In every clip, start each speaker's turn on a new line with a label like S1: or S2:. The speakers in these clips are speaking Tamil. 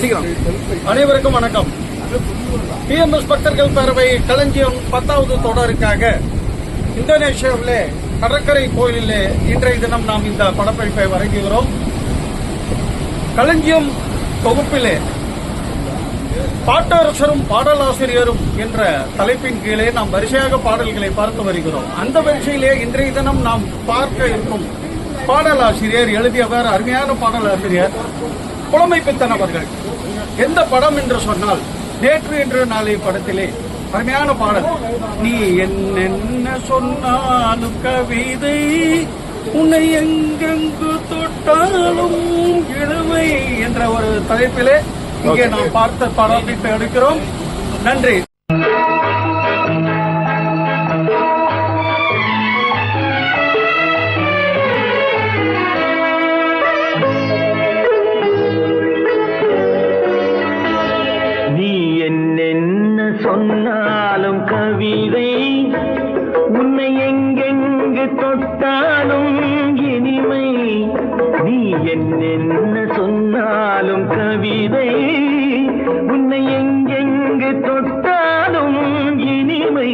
S1: அனைவருக்கும் வணக்கம். டிஎம்எஸ் பக்தர்கள் பேரவை களஞ்சியம் 10வது தொடருக்காக இந்தோனேஷியாவிலே கடற்கரை கோயிலிலே இன்றைய தினம் நாம் இந்த படப்பிடிப்பை வழங்குகிறோம். களஞ்சியம் தொகுப்பிலே பாட்டரசரும் பாடலாசிரியரும் என்ற தலைப்பின் கீழே நாம் வரிசையாக பாடல்களை பார்த்து வருகிறோம். அந்த வரிசையிலே இன்றைய தினம் நாம் பார்க்க இருக்கும் பாடலாசிரியர், எழுதியவர் அருமையான பாடலாசிரியர் புலமை பித்தன் அவர்கள். எந்த படம் என்று சொன்னால் நேற்று என்று நாளை படத்திலே அருமையான பாடல், நீ என்ன சொன்னாலும் கவிதை, உன்னை எங்கெங்கு தொட்டாலும் இழுவை என்ற ஒரு தலைப்பிலே இங்கே நாம் பார்த்த படப்பிடிப்பை எடுக்கிறோம். நன்றி.
S2: சொன்னாலும் கவிதை, உன்னை எங்கெங்கு தொட்டாலும் இனிமை, நீ என்ன சொன்னாலும் கவிதை, உன்னை எங்கெங்கு தொட்டாலும் இனிமை,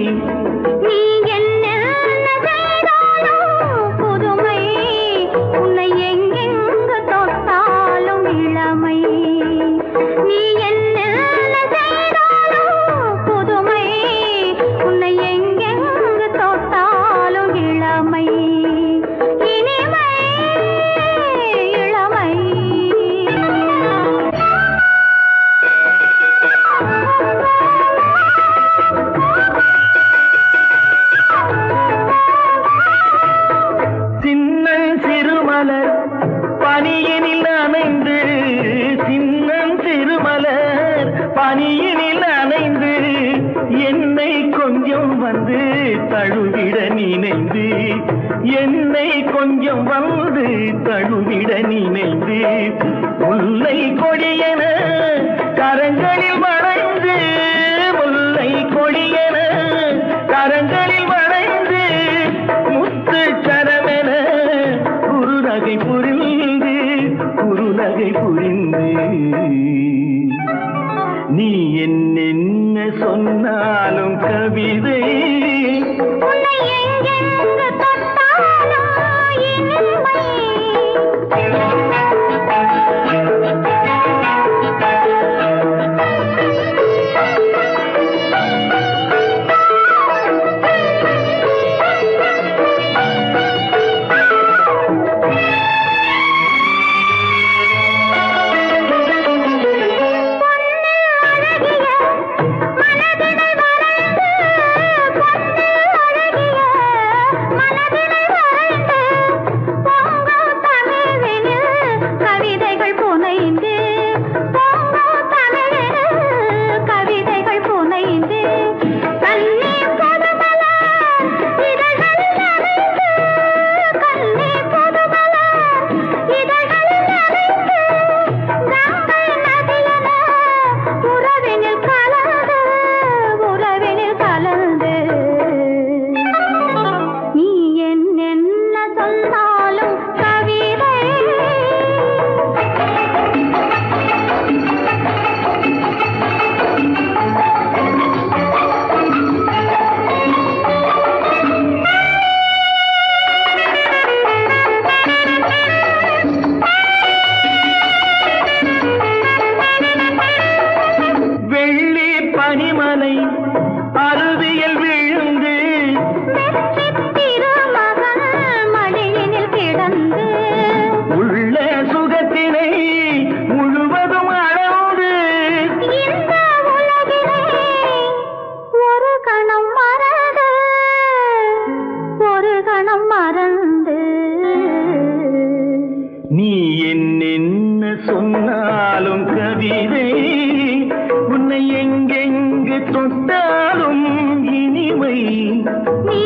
S3: நீ என்ன செய்தாலும் புதுமை, உன்னை எங்கெங்கு தொட்டாலும் இளமை, நீ என்ன
S2: பனியினில் அணைந்து, சின்னம் திருமலர் பனியினில் அணைந்து, என்னை கொஞ்சம் வந்து தழுவிட நினைந்து, என்னை கொஞ்சம் வந்து தழுவிட நினைந்து, முல்லை கொடியென கரங்களில் வளைந்து, முல்லை கொடியென கரங்களில் வளைந்து, முத்து சரமென குறுநகை புரிந்து, குறுநகை புரிந்து, நீ என்ன சொன்னாலும் கவிதை,
S3: உன்னை எங்கெங்கு தொட்டாலும் இனிமை.
S2: பனிமலை அருவியில் விழுந்து,
S3: திருமகன் மடியினில் கிடந்து,
S2: உள்ள சுகத்தினை முழுவதும் அளந்து,
S3: இந்த உலகிலே ஒரு கணம் மறந்து, ஒரு கணம் மறந்து,
S2: நீ என்ன சொன்னாலும் கவிதை, உன்னை எங்கெங்கு தொட்டாலும் இனிமை,
S3: நீ